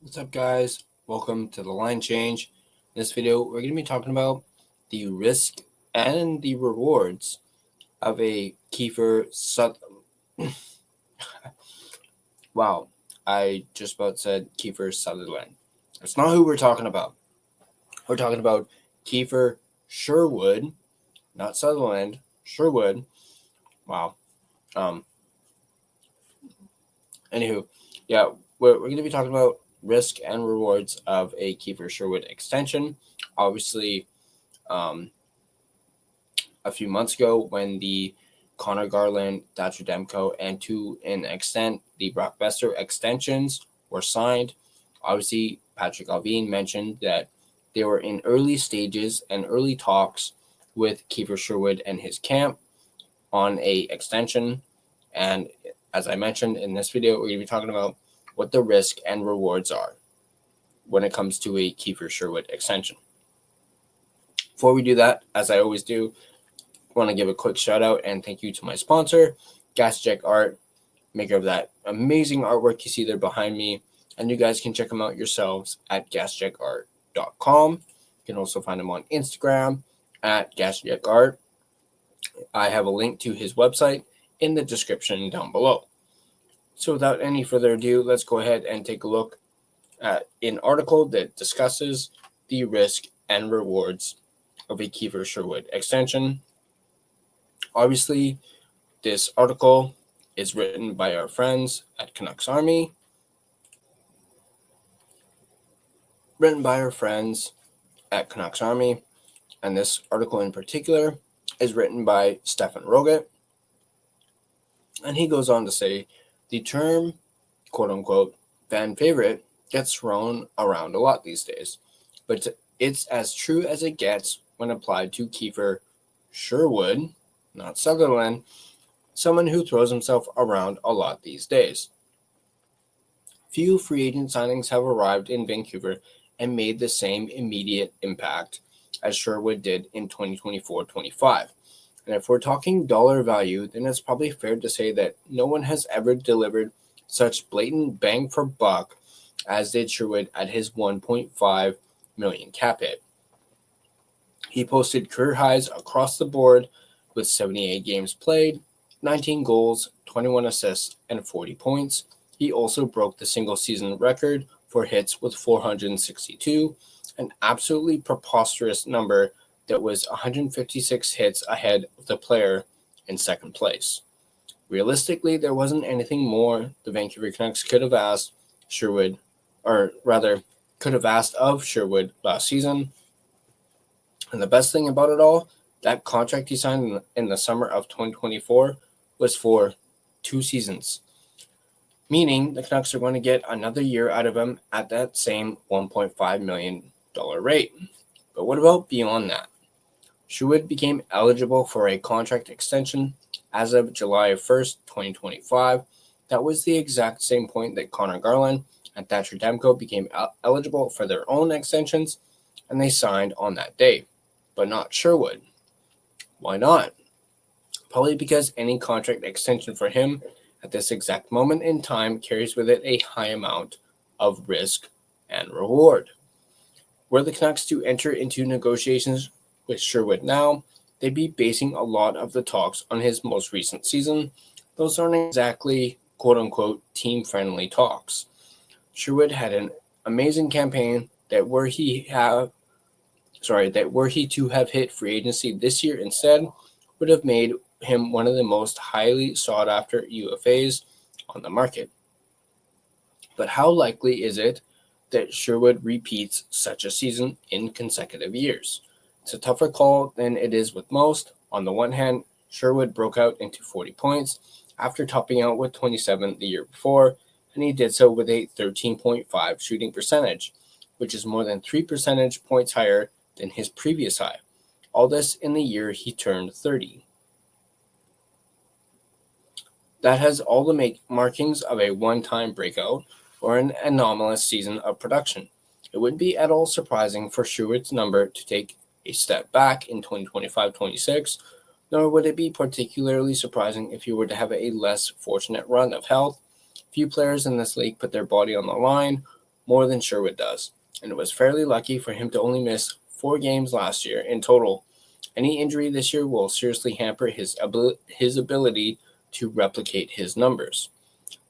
What's up, guys? Welcome to the line change. In this video, we're going to be talking about the risk and the rewards of a Kiefer Sutherland. Wow, I just about said Kiefer Sutherland. That's not who we're talking about. We're talking about Kiefer Sherwood, not Sutherland, Sherwood. Wow. Anywho, yeah, we're going to be talking about risk and rewards of a Kiefer Sherwood extension. Obviously, a few months ago when the Connor Garland, Thatcher Demko, and to an extent the Brock Besser extensions were signed, obviously Patrick Allvin mentioned that they were in early stages and early talks with Kiefer Sherwood and his camp on a extension. And as I mentioned in this video, we're going to be talking about what the risk and rewards are when it comes to a Kiefer Sherwood extension. Before we do that, as I always do, I want to give a quick shout out and thank you to my sponsor, Gassy Jack Art, maker of that amazing artwork you see there behind me. And you guys can check them out yourselves at gassjackart.com. You can also find him on Instagram at Gassy Jack Art. I have a link to his website in the description down below. So without any further ado, let's go ahead and take a look at an article that discusses the risk and rewards of a Kiefer Sherwood extension. Obviously, this article is written by our friends at Canucks Army. And this article in particular is written by Stefan Roget. And he goes on to say, the term, quote-unquote, fan favorite gets thrown around a lot these days, but it's as true as it gets when applied to Kiefer Sherwood, not Sutherland, someone who throws himself around a lot these days. Few free agent signings have arrived in Vancouver and made the same immediate impact as Sherwood did in 2024-25. And if we're talking dollar value, then it's probably fair to say that no one has ever delivered such blatant bang for buck as did Sherwood at his $1.5 million cap hit. He posted career highs across the board with 78 games played, 19 goals, 21 assists, and 40 points. He also broke the single-season record for hits with 462, an absolutely preposterous number that was 156 hits ahead of the player in second place. Realistically, there wasn't anything more the Vancouver Canucks could have asked of Sherwood last season. And the best thing about it all, that contract he signed in the summer of 2024 was for 2 seasons, meaning the Canucks are going to get another year out of him at that same $1.5 million rate. But what about beyond that? Sherwood became eligible for a contract extension as of July 1st, 2025. That was the exact same point that Connor Garland and Thatcher Demko became eligible for their own extensions, and they signed on that day, but not Sherwood. Why not? Probably because any contract extension for him at this exact moment in time carries with it a high amount of risk and reward. Were the Canucks to enter into negotiations with Sherwood now, they'd be basing a lot of the talks on his most recent season. Those aren't exactly quote-unquote team-friendly talks. Sherwood had an amazing campaign that were he to have hit free agency this year instead, would have made him one of the most highly sought-after UFAs on the market. But how likely is it that Sherwood repeats such a season in consecutive years? It's a tougher call than it is with most. On the one hand, Sherwood broke out into 40 points after topping out with 27 the year before, and he did so with a 13.5 shooting percentage, which is more than 3 percentage points higher than his previous high. All this in the year he turned 30. That has all the markings of a one-time breakout or an anomalous season of production. It wouldn't be at all surprising for Sherwood's number to take a step back in 2025-26, nor would it be particularly surprising if he were to have a less fortunate run of health. Few players in this league put their body on the line more than Sherwood does, and it was fairly lucky for him to only miss 4 games last year in total. Any injury this year will seriously hamper his ability to replicate his numbers.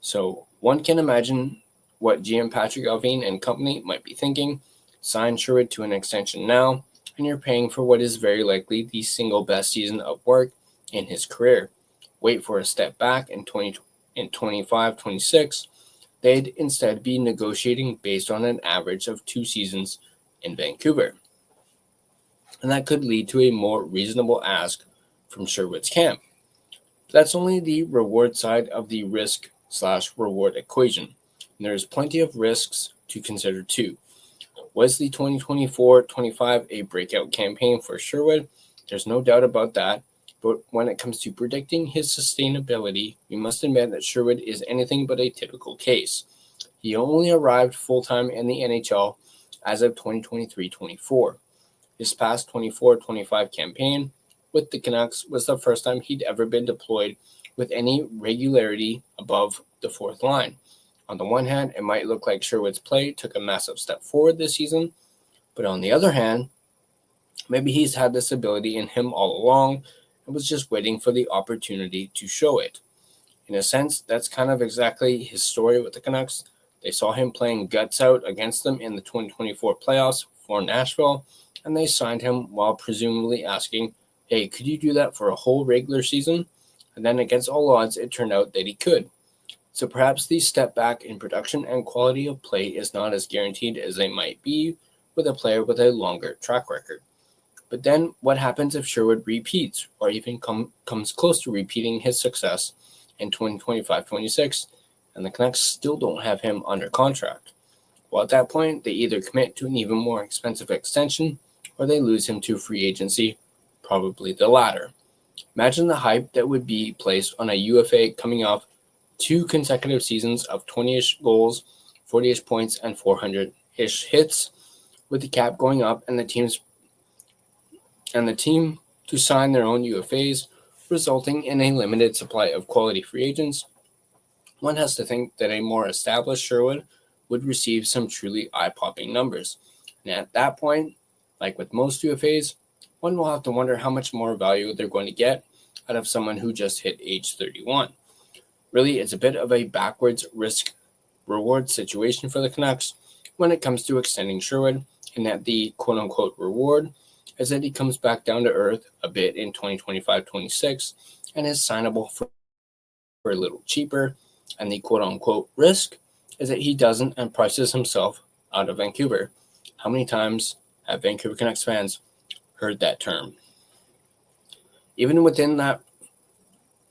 So one can imagine what GM Patrick Allvin and company might be thinking. Sign Sherwood to an extension now, and you're paying for what is very likely the single best season of work in his career. Wait for a step back in 25-26. They'd instead be negotiating based on an average of 2 seasons in Vancouver. And that could lead to a more reasonable ask from Sherwood's camp. That's only the reward side of the risk/reward equation. And there's plenty of risks to consider too. Was the 2024-25 a breakout campaign for Sherwood? There's no doubt about that. But when it comes to predicting his sustainability, we must admit that Sherwood is anything but a typical case. He only arrived full-time in the NHL as of 2023-24. His past 24-25 campaign with the Canucks was the first time he'd ever been deployed with any regularity above the 4th line. On the one hand, it might look like Sherwood's play took a massive step forward this season, but on the other hand, maybe he's had this ability in him all along and was just waiting for the opportunity to show it. In a sense, that's kind of exactly his story with the Canucks. They saw him playing guts out against them in the 2024 playoffs for Nashville, and they signed him while presumably asking, hey, could you do that for a whole regular season? And then against all odds, it turned out that he could. So perhaps the step back in production and quality of play is not as guaranteed as they might be with a player with a longer track record. But then what happens if Sherwood repeats or even comes close to repeating his success in 2025-26 and the Canucks still don't have him under contract? Well, at that point, they either commit to an even more expensive extension or they lose him to free agency, probably the latter. Imagine the hype that would be placed on a UFA coming off 2 consecutive seasons of 20-ish goals, 40-ish points, and 400-ish hits, with the cap going up and the team to sign their own UFAs, resulting in a limited supply of quality free agents. One has to think that a more established Sherwood would receive some truly eye-popping numbers. And at that point, like with most UFAs, one will have to wonder how much more value they're going to get out of someone who just hit age 31. Really, it's a bit of a backwards risk-reward situation for the Canucks when it comes to extending Sherwood, in that the quote-unquote reward is that he comes back down to earth a bit in 2025-26 and is signable for a little cheaper, and the quote-unquote risk is that he doesn't and prices himself out of Vancouver. How many times have Vancouver Canucks fans heard that term? Even within that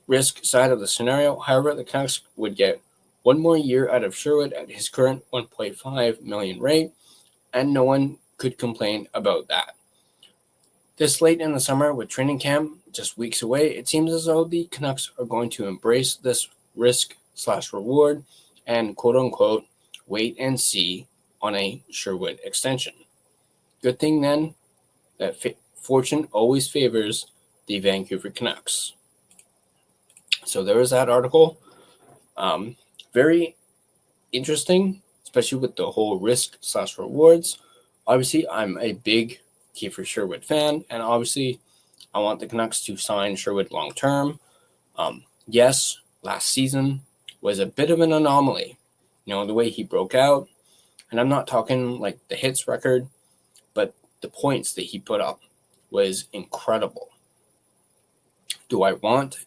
risk side of the scenario, however, the Canucks would get 1 more year out of Sherwood at his current $1.5 million rate, and no one could complain about that. This late in the summer, with training camp just weeks away, it seems as though the Canucks are going to embrace this risk/reward and quote-unquote wait and see on a Sherwood extension. Good thing then that fortune always favors the Vancouver Canucks. So there is that article. Very interesting, especially with the whole risk/rewards. Obviously, I'm a big Kiefer Sherwood fan, and obviously I want the Canucks to sign Sherwood long term. Yes, last season was a bit of an anomaly, the way he broke out, and I'm not talking like the hits record, but the points that he put up was incredible. Do I want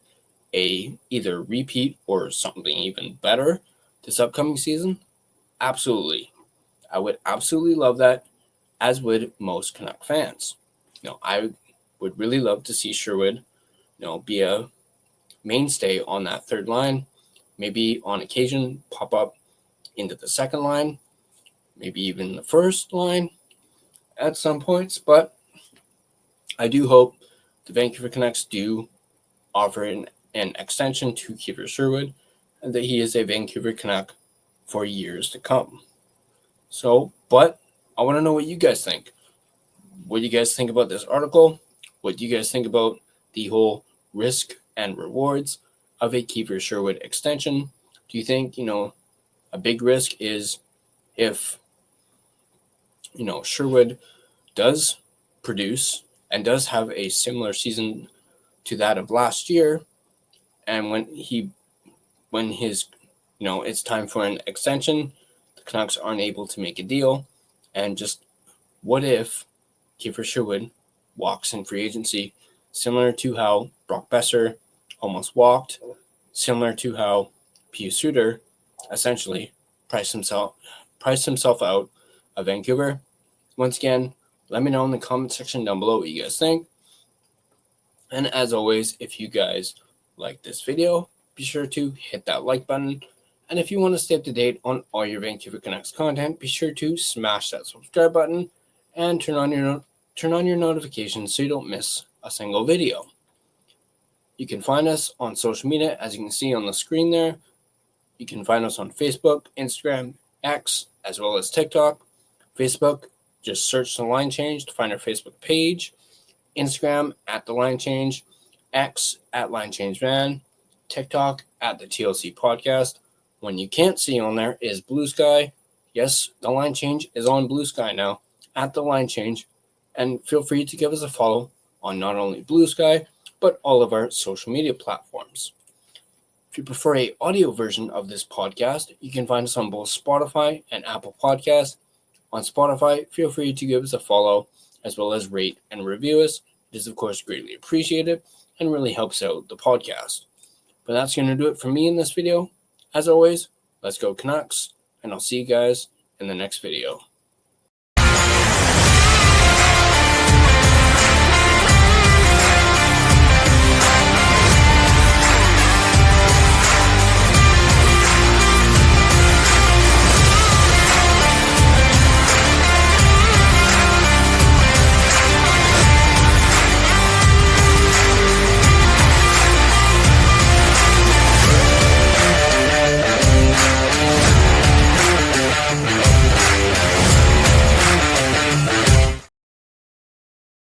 a either repeat or something even better this upcoming season? Absolutely. I would absolutely love that, as would most Canuck fans. I would really love to see Sherwood, be a mainstay on that third line, maybe on occasion pop up into the second line, maybe even the first line at some points. But I do hope the Vancouver Canucks do offer an extension to Kiefer Sherwood and that he is a Vancouver Canuck for years to come. So, but I want to know what you guys think. What do you guys think about this article? What do you guys think about the whole risk and rewards of a Kiefer Sherwood extension? Do you think, a big risk is if Sherwood does produce and does have a similar season to that of last year. And when it's time for an extension, the Canucks aren't able to make a deal. And just what if Kiefer Sherwood walks in free agency, similar to how Brock Besser almost walked, similar to how Pius Suter essentially priced himself out of Vancouver. Once again, let me know in the comment section down below what you guys think. And as always, if you guys like this video, be sure to hit that like button. And if you want to stay up to date on all your Vancouver Canucks content, be sure to smash that subscribe button and turn on your notifications so you don't miss a single video. You can find us on social media, as you can see on the screen there. You can find us on Facebook, Instagram, X, as well as TikTok. Facebook, just search The Line Change to find our Facebook page. Instagram, @The Line Change. X, @Line Change Van. TikTok, @The TLC Podcast. One you can't see on there is Blue Sky. Yes, The Line Change is on Blue Sky now, @The Line Change. And feel free to give us a follow on not only Blue Sky, but all of our social media platforms. If you prefer an audio version of this podcast, you can find us on both Spotify and Apple Podcasts. On Spotify, feel free to give us a follow, as well as rate and review us. It is, of course, greatly appreciated and really helps out the podcast. But that's going to do it for me in this video. As always, let's go Canucks, and I'll see you guys in the next video.